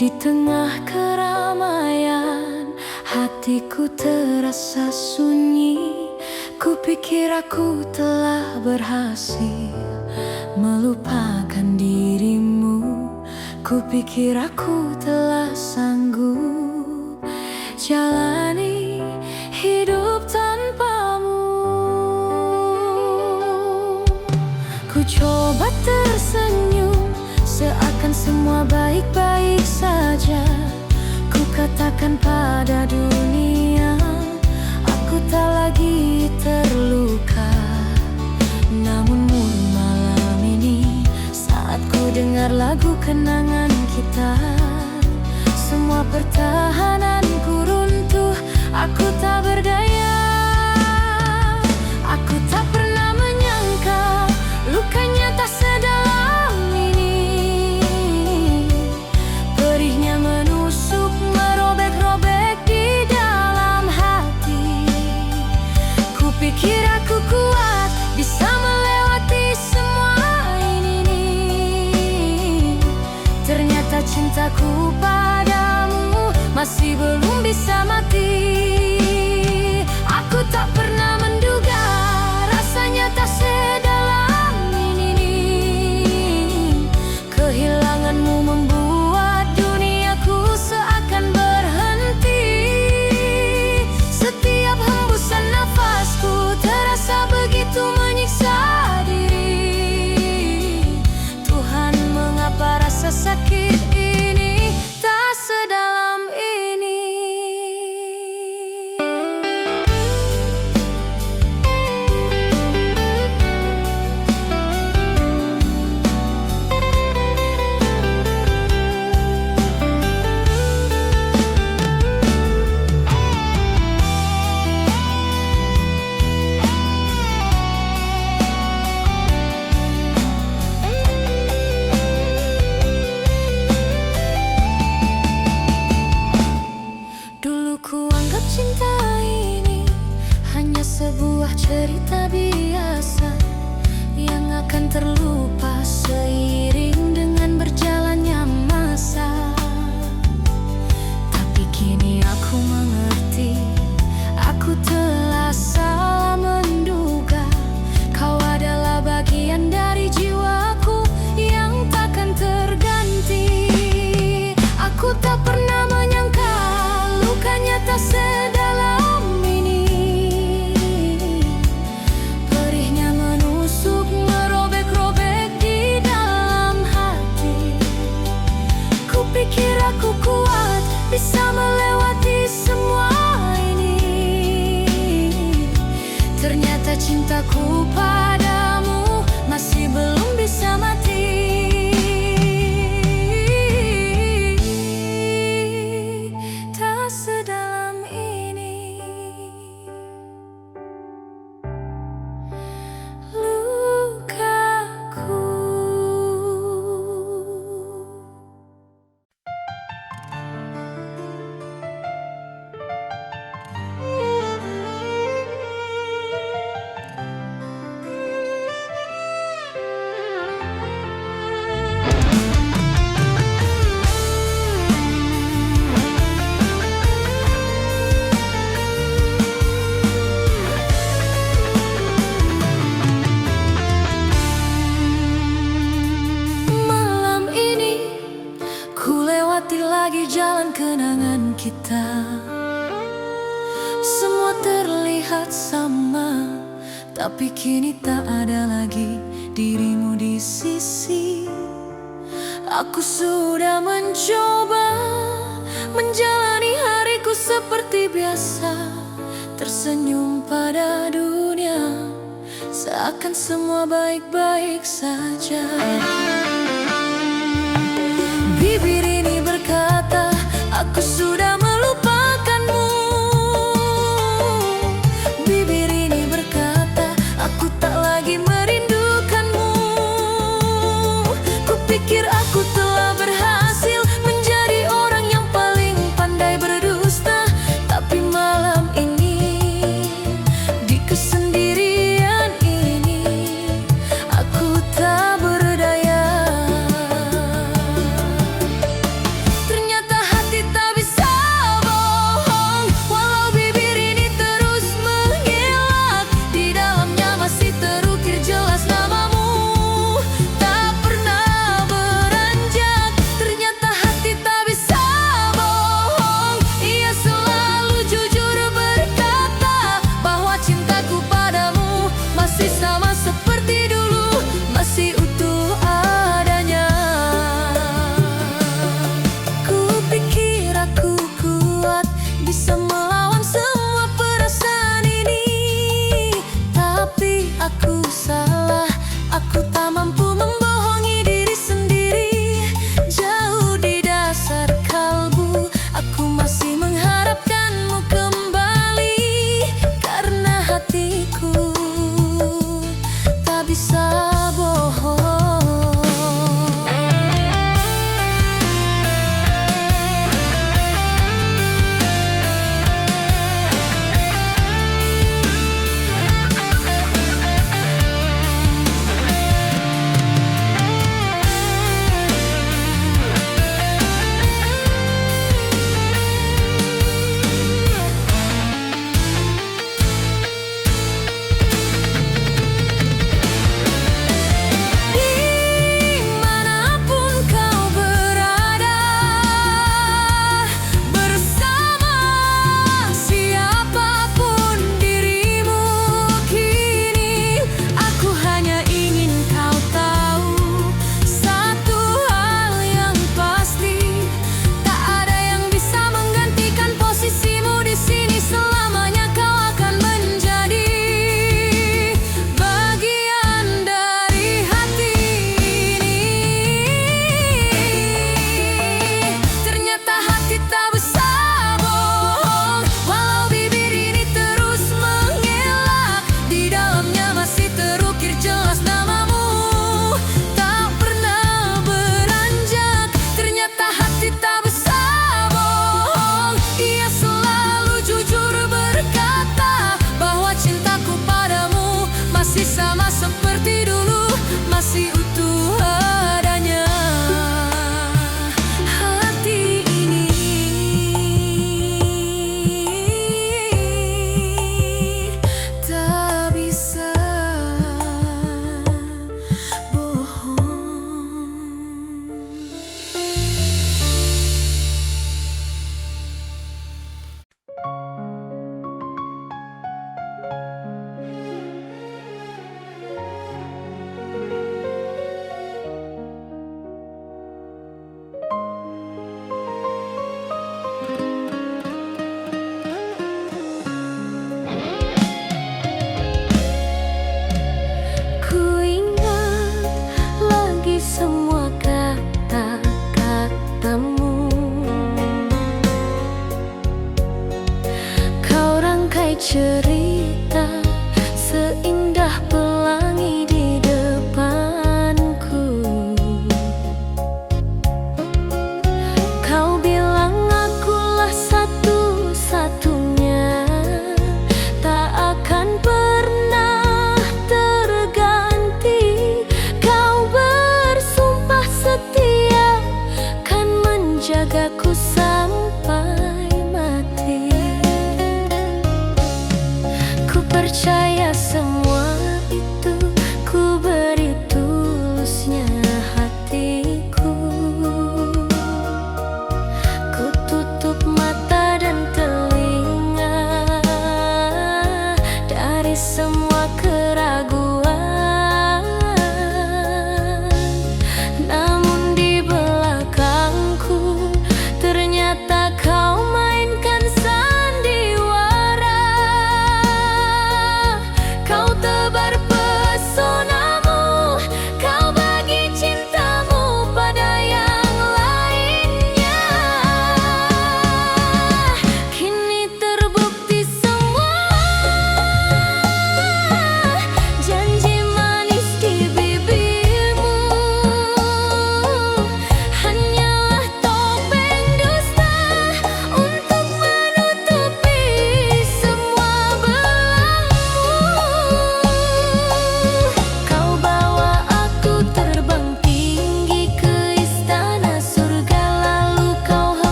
Di tengah keramaian, hatiku terasa sunyi. Kupikir aku telah berhasil melupakan dirimu. Kupikir aku telah sanggup jalani hidup tanpamu. Ku coba tersenyum, seakan semua baik-baik saja. Ku katakan pada dunia, aku tak lagi terluka. Namun malam ini, saat ku dengar lagu kenangan kita, semua pertahananku runtuh. Aku tak berdaya. Aku tak pernah menyangka lukanya tak sedalam ini. Perihnya menusuk, merobek-robek di dalam hati. Kupikir aku kuat, bisa melewati semua ini. Ternyata cintaku padamu masih belum bisa mati. Aku tak pernah menduga rasanya tak sedalam ini. Kehilanganmu membuat duniaku seakan berhenti. Setiap hembusan nafasku terasa begitu menyiksa diri. Tuhan, mengapa rasa sakit ini tak sedalam ini? Cinta ini hanya sebuah cerita biasa yang akan terlupa seiring dengan berjalannya masa. Tapi kini aku mengerti, aku telah salah menduga. Kau adalah bagian dari jiwaku yang takkan terganti. Aku tak pernah menyangka lukanya tak sedalam ini. Perihnya menusuk, merobek-robek di dalam hati. Kupikir aku kuat, bisa melewati semua ini. Ternyata cintaku padamu masih belum bisa mati. Tak sedalam ini. Lukaku. Lagi jalan kenangan kita, semua terlihat sama, tapi kini tak ada lagi dirimu di sisi. Aku sudah mencoba menjalani hariku seperti biasa, tersenyum pada dunia, seakan semua baik-baik saja. Bibir ini berkata, aku sudah melupakanmu. Bibir ini berkata, aku tak lagi merindukanmu. Kupikir aku telah berhasil menjadi orang yang paling pandai berdusta. Tapi malam ini, di kesendirian ini, aku tak berdaya.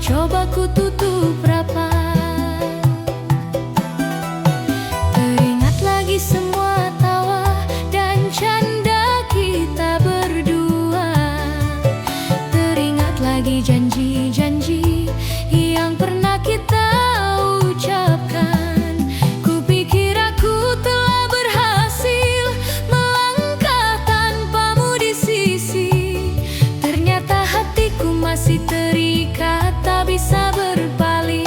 coba ku tutup rapat. Teringat lagi semua tawa dan canda kita berdua. Teringat lagi janji-janji yang pernah kita ucapkan. Kupikir aku telah berhasil melangkah tanpamu di sisi. Ternyata hatiku masih terikat, tak bisa berpaling.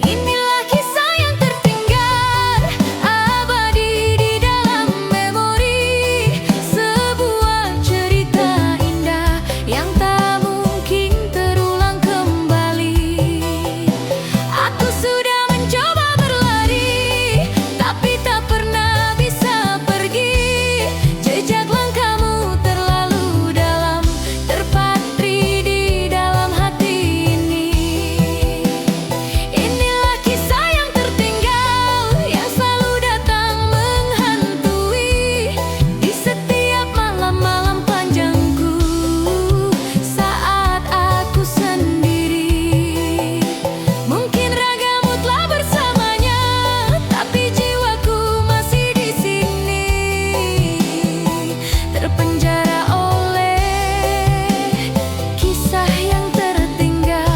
Inilah kisah yang tertinggal abadi di dalam memori. Sebuah cerita indah yang tak mungkin terulang kembali. Aku sudah mencoba berlari, tapi tak pernah bisa pergi. Jejak langkahmu terlalu dalam, terpatri di dalam hati ini. Inilah kisah yang tertinggal, yang selalu datang menghantui di setiap malam-malam panjangku, saat aku sendiri. Mungkin ragamu telah bersamanya, tapi jiwaku masih di sini, terpenjara oleh kisah yang tertinggal.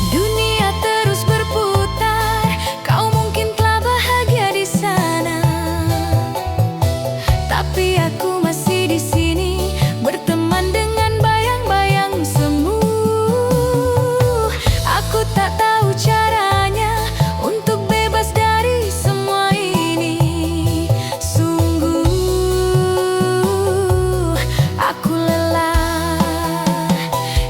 Dunia terus berputar, kau mungkin telah bahagia di sana, tapi aku masih di sini, berteman dengan bayang-bayang semu. Aku tak tahu caranya untuk bebas dari semua ini. Sungguh aku lelah.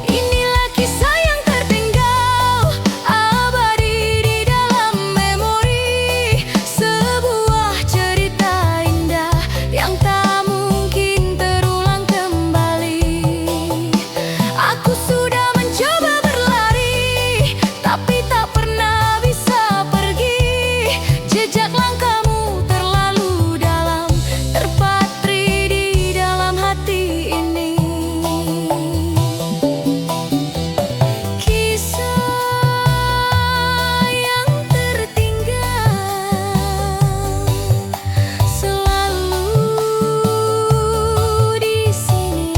Inilah kisah yang tertinggal abadi di dalam memori. Sebuah cerita indah yang tak mungkin terulang kembali. Aku sudah mencoba berlari, tapi tak pernah bisa pergi. Jejak langkahmu terlalu dalam, terpatri di dalam hati ini. Kisah yang tertinggal selalu di sini.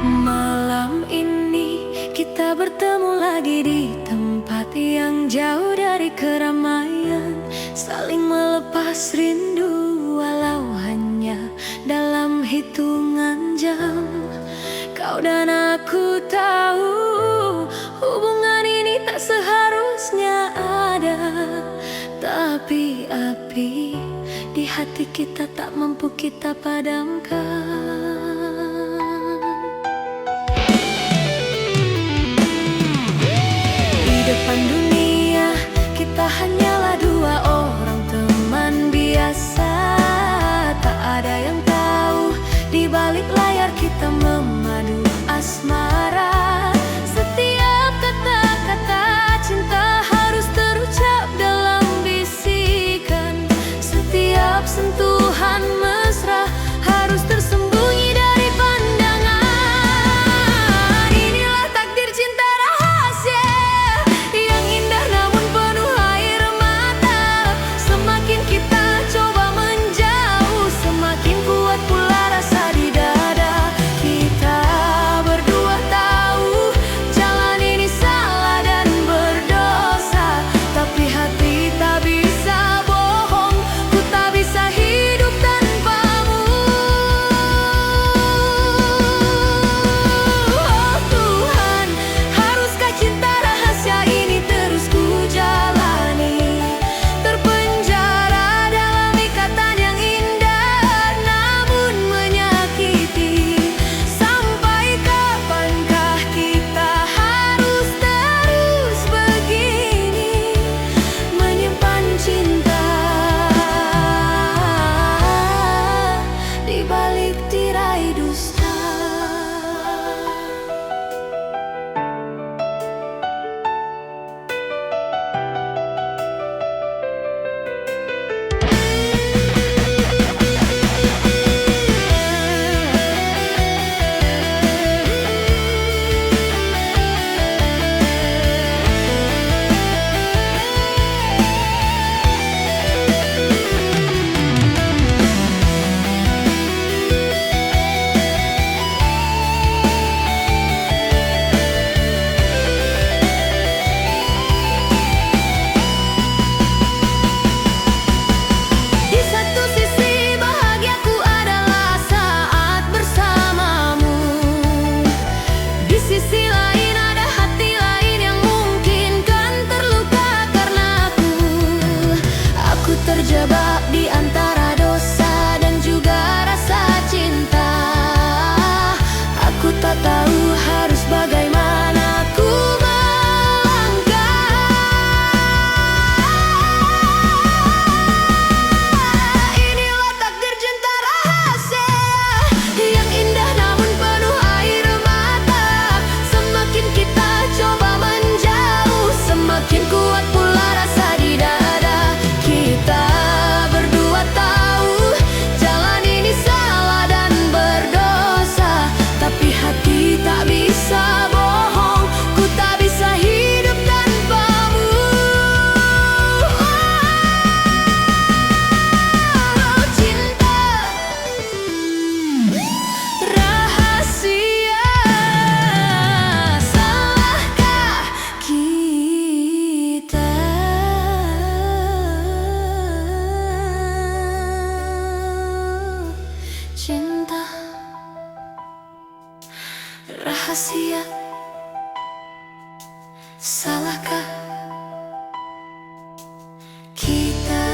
Malam ini kita bertemu lagi di tempat yang jauh dari keramaian, saling melepas rindu walau hanya dalam hitungan jam. Kau dan aku tahu hubungan ini tak seharusnya ada, tapi api di hati kita tak mampu kita padamkan. Di depan dunia kita hanyalah dua orang teman biasa. Tak ada yang tahu di balik layar kita memadu asmara. Setiap kata-kata cinta harus terucap dalam bisikan. Setiap sentuhan mesra harus tersembunyi dari pandangan. Inilah takdir cinta rahasia yang indah namun penuh air mata. Semakin kita coba menjauh, rahasia. Salahkah kita?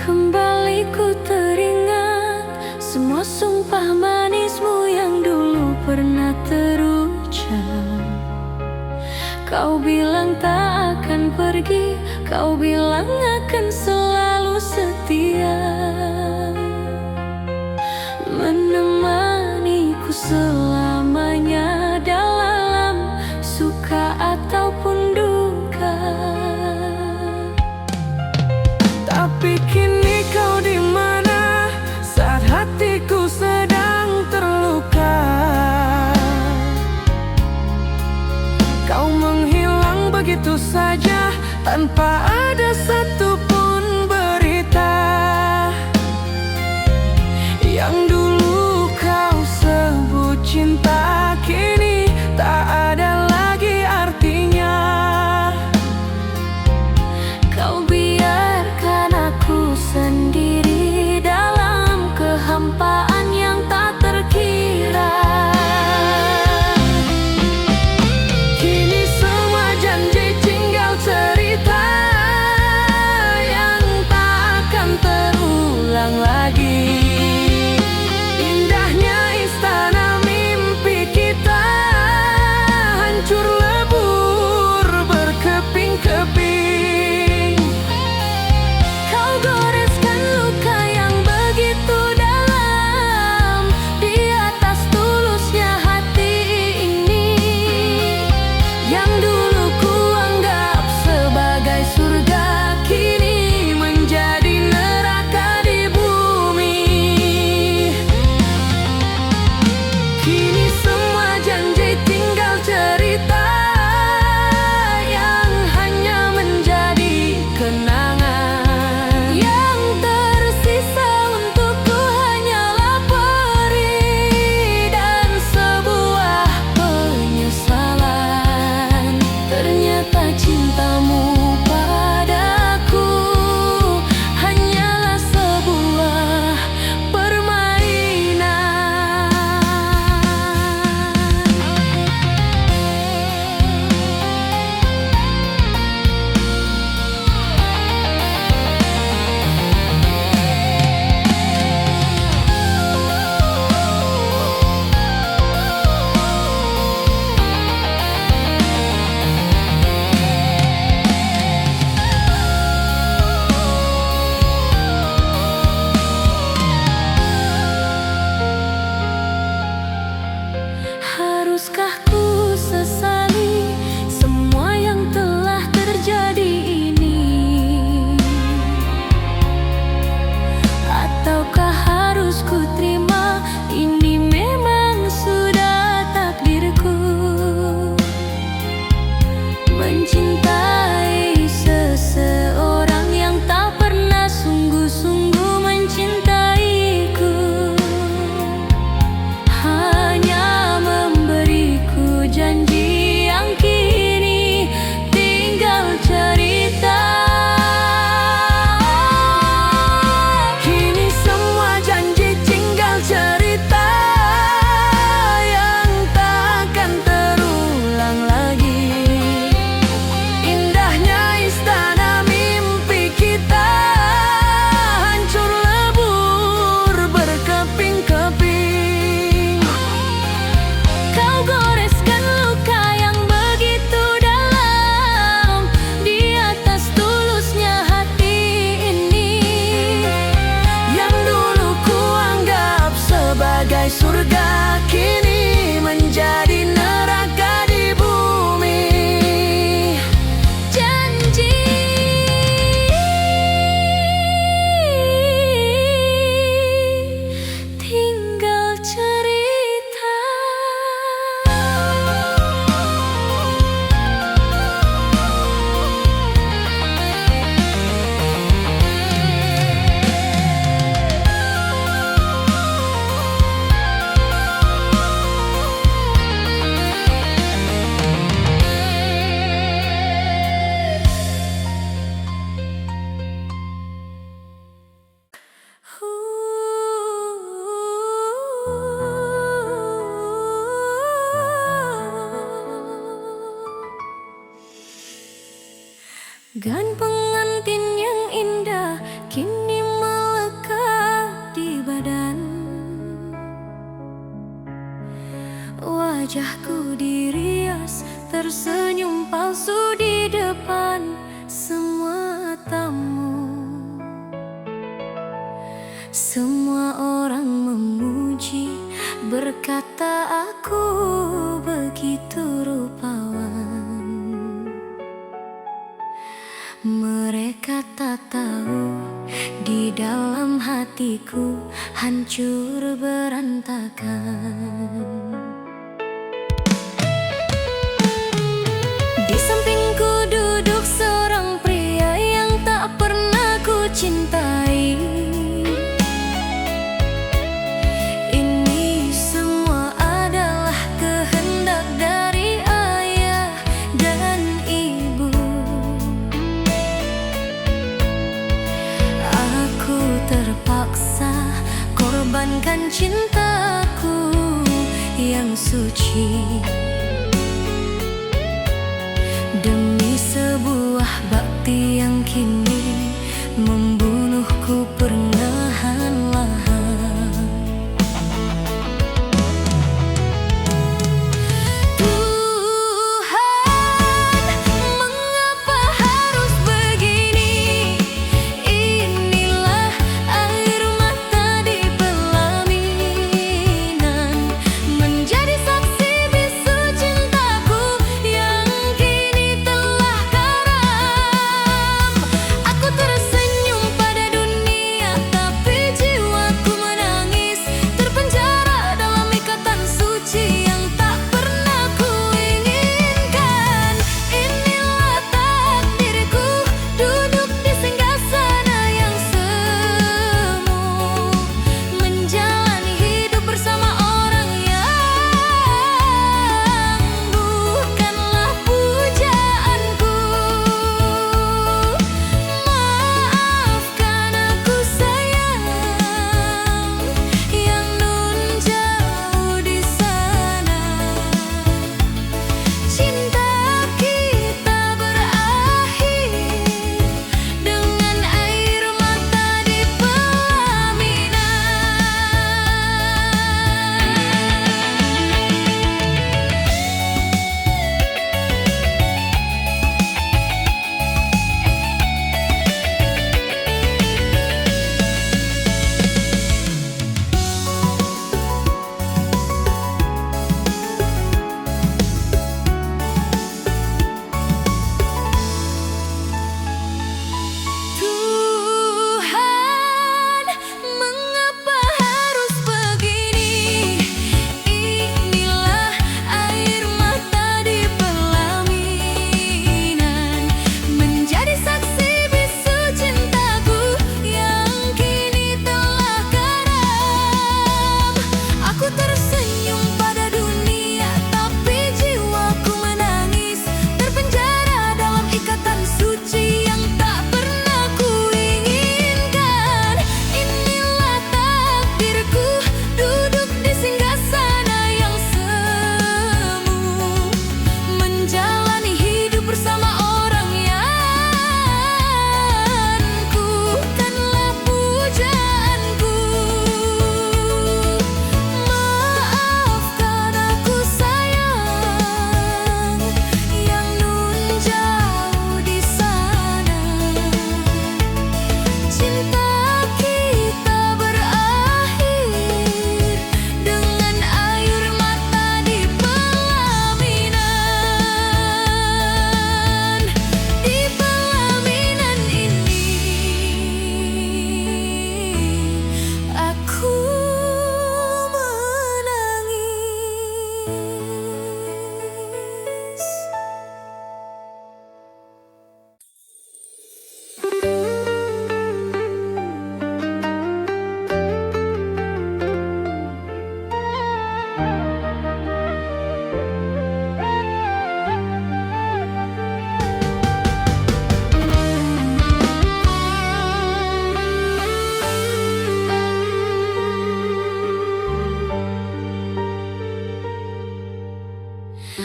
Kembali ku teringat semua sumpah manismu yang dulu pernah terucap. Kau bilang tak akan pergi, kau bilang akan selalu setia, menemaniku selamanya dalam suka ataupun duka. Tapi kini kau di mana saat hatiku sedang terluka? Kau menghilang begitu saja tanpa ada satupun berita. Yang dulu kau sebut cinta kini tak ada lagi artinya. Kau biarkan aku sendiri dalam kehampaan yang tak terkira. Kini semua janji tinggal cerita. Gan pengantin yang indah kini melekat di badan. Wajahku dirias tersenyum palsu di depan semua tamu. Semua orang memuji, berkata aku begitu rupawan. Mereka tak tahu di dalam hatiku hancur berantakan. Di sampingku duduk seorang pria yang tak pernah ku cintai. Ini semua adalah kehendak dari ayah dan ibu. Aku terpaksa korbankan cintaku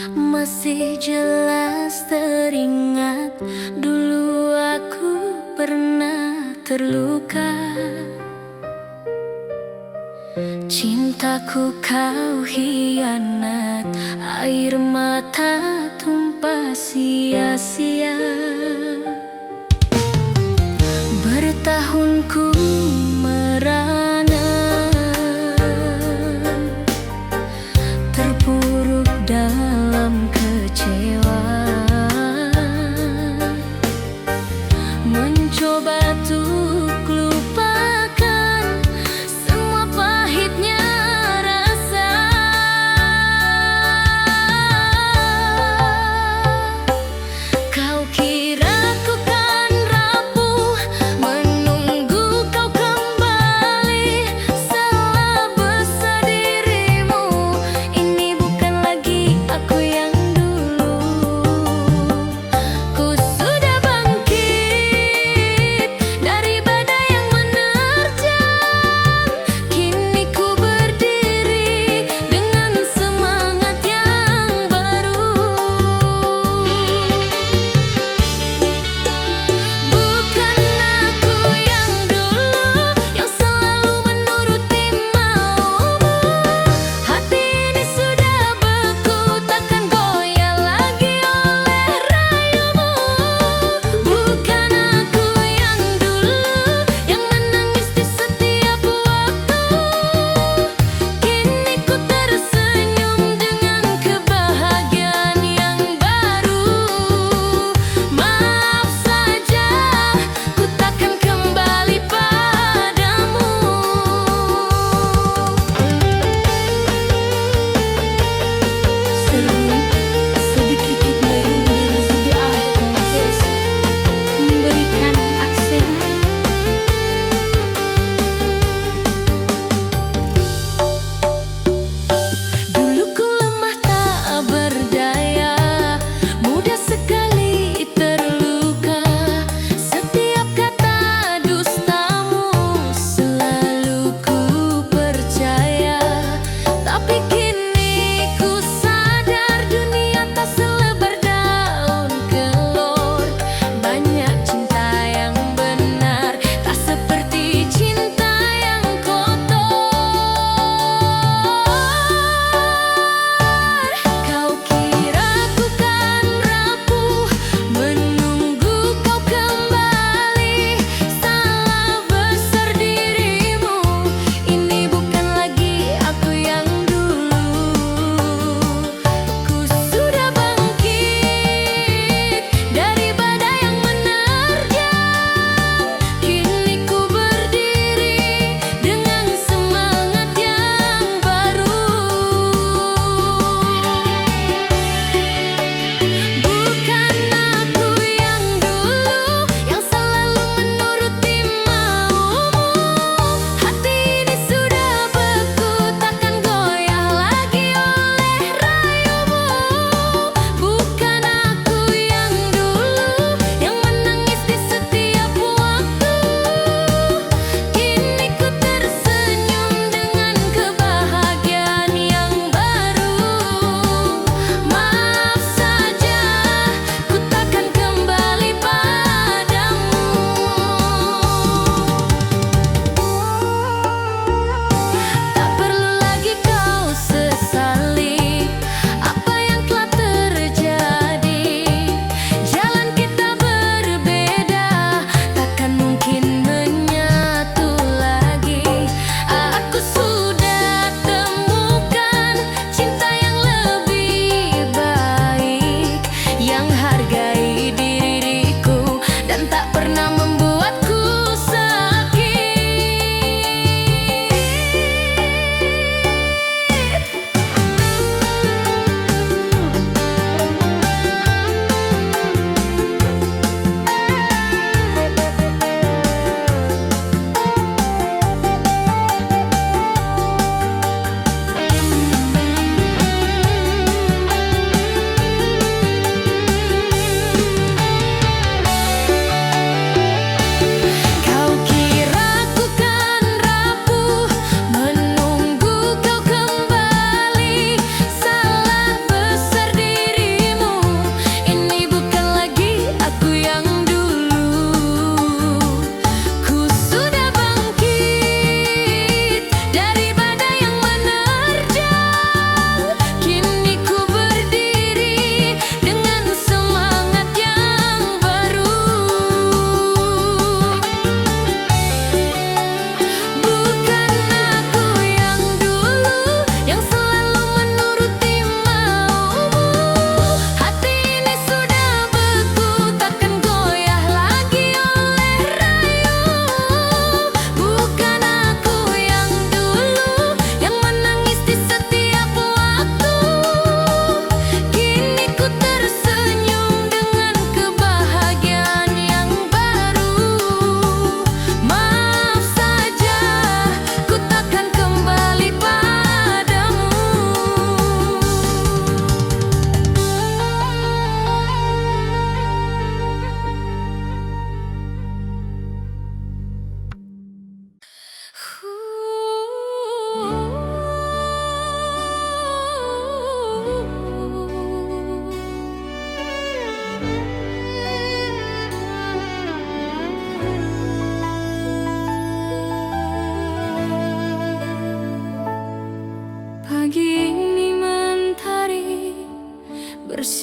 Masih jelas teringat, dulu aku pernah terluka. Cintaku kau hianat, air mata tumpah sia-sia. Bertahun ku merana, terpuruk dalam kecewa, mencoba untuk lupakan semua pahitnya rasa. Kau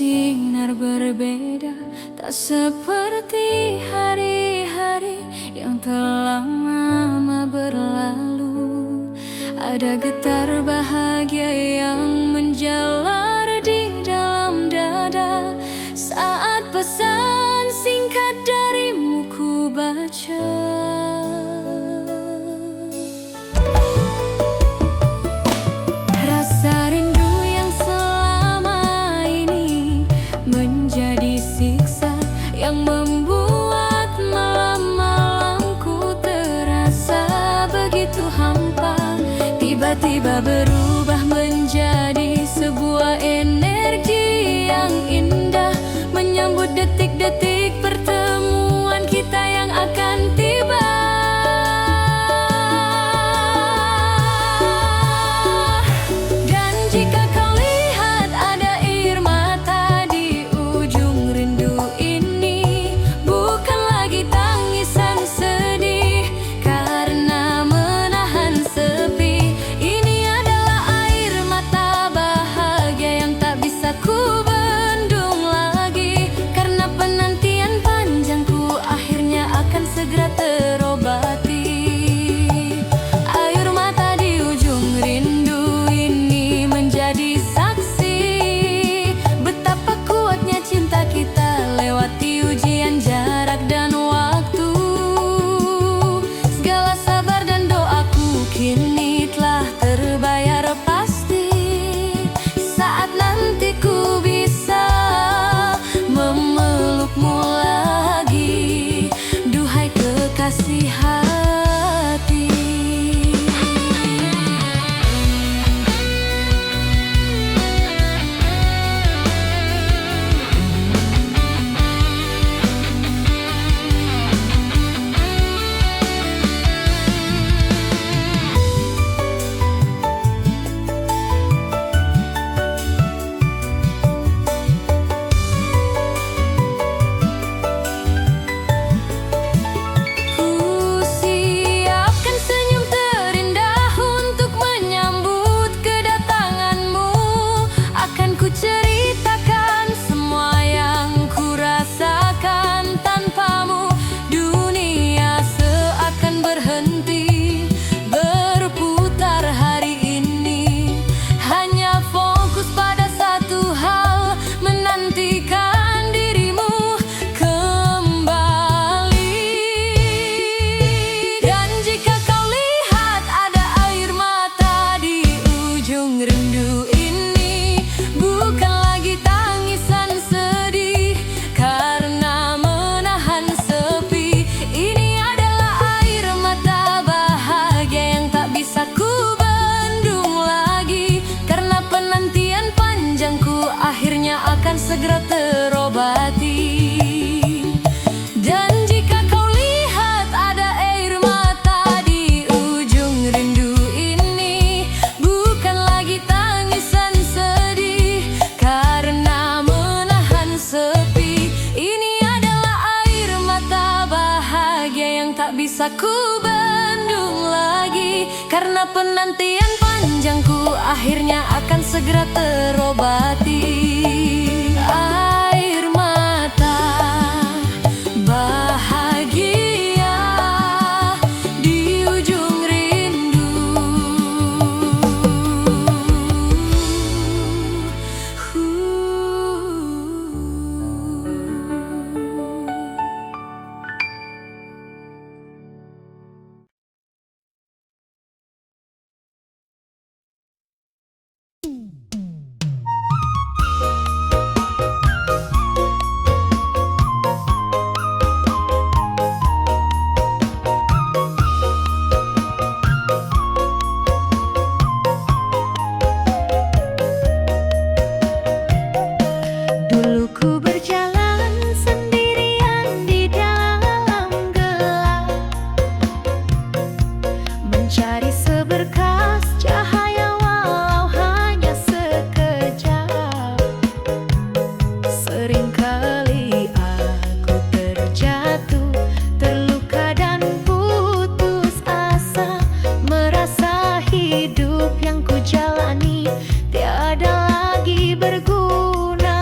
bersinar berbeda, tak seperti hari-hari yang telah lama berlalu. Ada getar bahagia yang menjalar di dalam dada saat pesan singkat darimu ku baca. Rasa rindu yang selama ini menjadi siksa yang membuat malam-malamku terasa begitu hampa. Tiba-tiba berubah menjadi sebuah energi yang indah, menyambut detik-detik pertemuan kita yang akan tiba. Dan jika kau lihat ada air mata di ujung rindu ini, bukan lagi tangisan sedih karena menahan sepi. Ini adalah air mata bahagia yang tak bisa ku bendung lagi, karena penantian panjangku akhirnya akan segera terobati. Air mata di ujung rindu ini menjadi saksi betapa kuatnya cinta kita lewati ujian jarak dan waktu. Segala sabar dan doaku kini telah terbayar pasti, saat nanti ku bisa memelukmu lagi, duhai kekasih hati. Ku siapkan senyum terindah untuk menyambut kedatanganmu. Akan ku ceritakan semua yang ku rasakan tanpamu. Dunia seakan berhenti berputar hari ini, hanya fokus pada satu hal, menantikan dirimu kembali. Dan jika kau lihat ada air mata di ujung rindu ini, bukan lagi tangisan sedih karena menahan sepi. Ini adalah air mata bahagia yang tak bisa ku bendung lagi, karena penantian panjangku akhirnya akan segera terobati. Dan jika kau lihat ada air mata di ujung rindu ini, bukan lagi tangisan sedih karena menahan sepi. Ini adalah air mata bahagia yang tak bisa ku bendung lagi, karena penantian panjangku akhirnya akan segera terobati. Air mata bahagia di ujung rindu. hidup yang ku jalani tiada lagi berguna.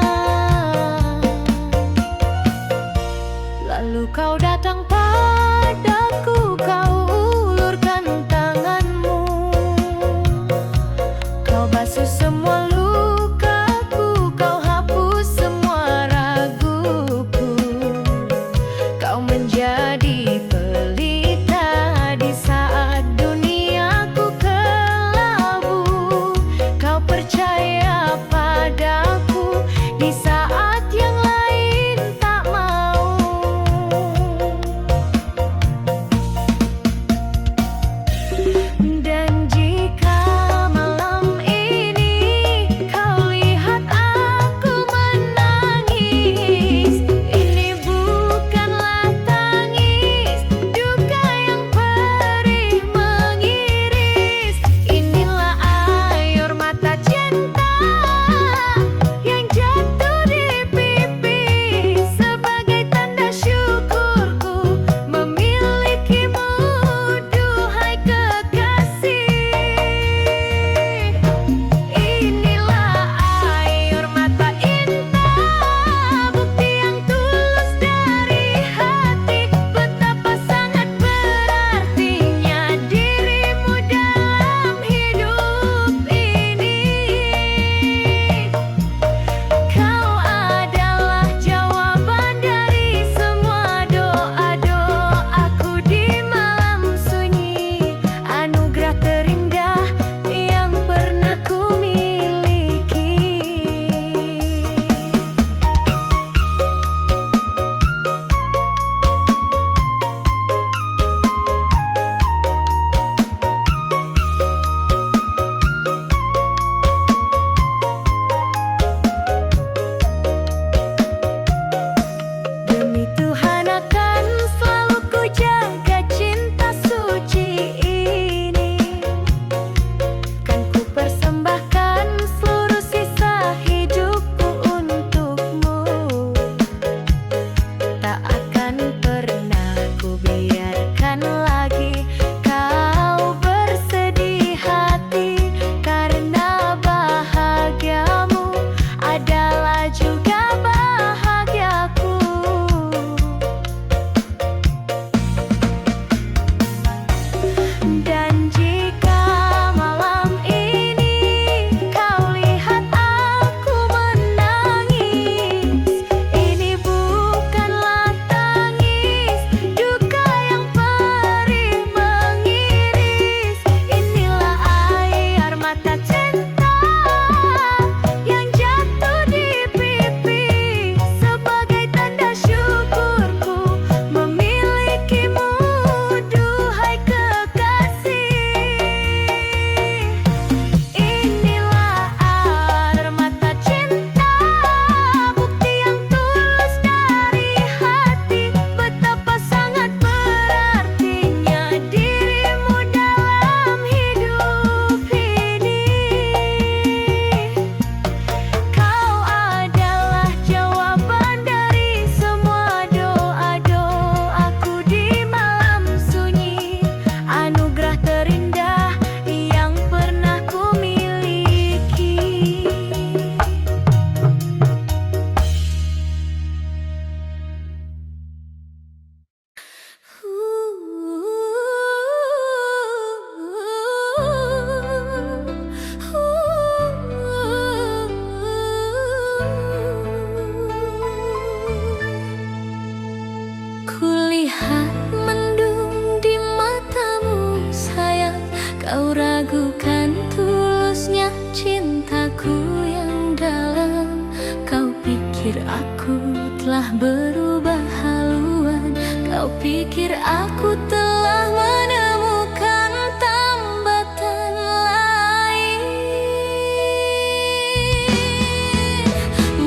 pikir aku telah berubah haluan? Kau pikir aku telah menemukan tambatan lain?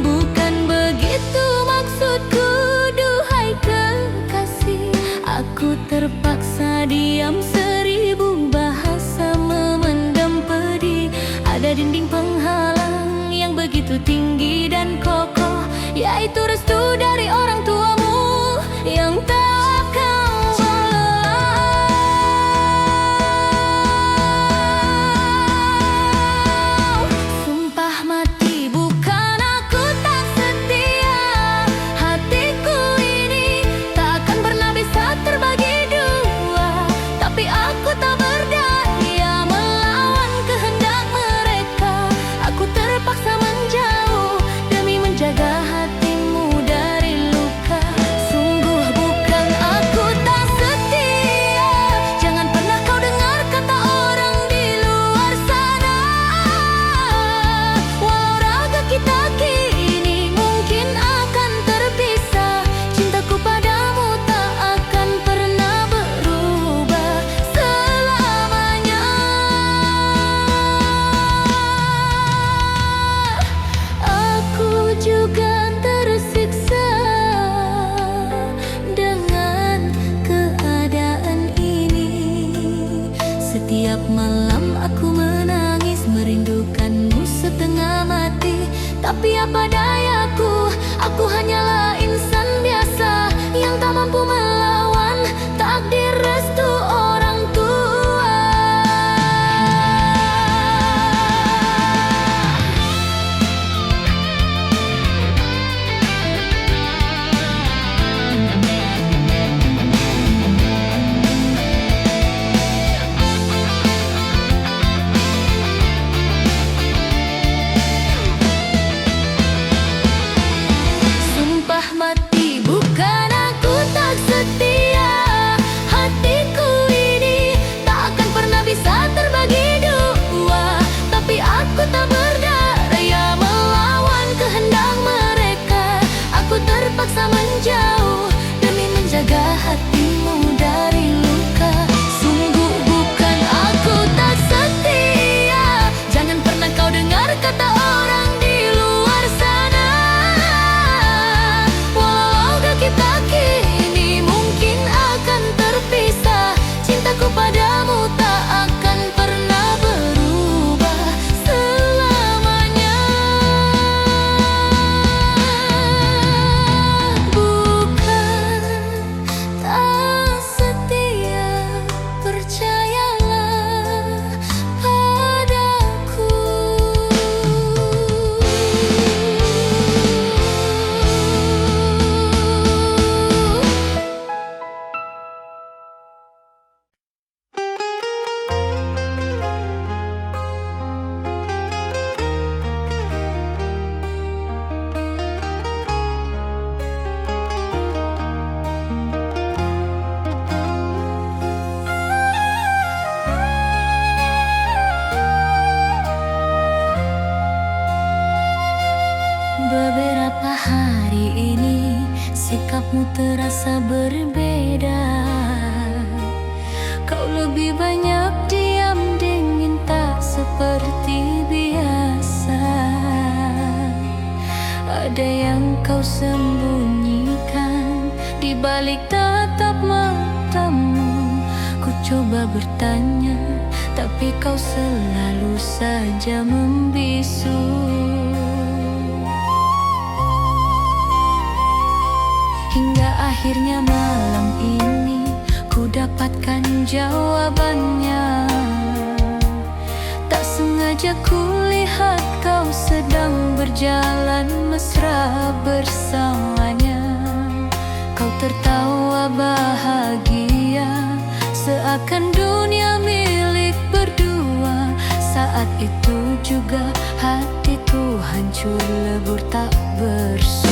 Bukan begitu maksudku, duhai kekasih. Aku terpaksa diam, seribu bahasa memendam pedih. Ada dinding penghalang yang begitu tinggi dan kokoh, yaitu restu dari orang tuamu yang takkan walau. Sumpah mati, bukan aku tak setia. Hatiku ini takkan pernah bisa terbagi dua, tapi aku tak berdaya melawan kehendak mereka. Aku terpaksa menjauh demi menjaga hatimu dari luka. Sungguh bukan aku tak setia. Jangan pernah kau dengar kata orang di luar sana. Walau raga kita kini mungkin akan terpisah, cintaku padamu tak akan pernah berubah selamanya. Aku juga tersiksa dengan keadaan ini. Setiap malam aku menangis merindukanmu setengah mati. Tapi apa dayaku, aku hanyalah insan biasa yang tak mampu melawan takdir restu orang tua. Sumpah mati, bukan aku tak setia. Hatiku ini tak akan pernah bisa terbagi dua, tapi aku tak berdaya melawan kehendak mereka. Aku terpaksa menjauh demi menjaga hatimu dari luka. Sungguh bukan aku tak setia. Jangan pernah kau dengar kata orang di luar sana. Walau kita kini mungkin akan terpisah, cintaku padamu tak akan pernah berubah selamanya. Bukan tak setia, percayalah padaku. Beberapa hari ini sikapmu terasa berbeda. Kau lebih banyak diam, dingin, tak seperti biasa. Ada yang kau sembunyikan di balik tatap matamu. Ku coba bertanya, tapi kau selalu saja membisu. Hingga akhirnya malam ini ku dapatkan jawabannya. Tak sengaja kulihat kau sedang berjalan mesra bersamanya. Kau tertawa bahagia, seakan dunia milik berdua. Saat itu juga hatiku hancur lebur tak bersua.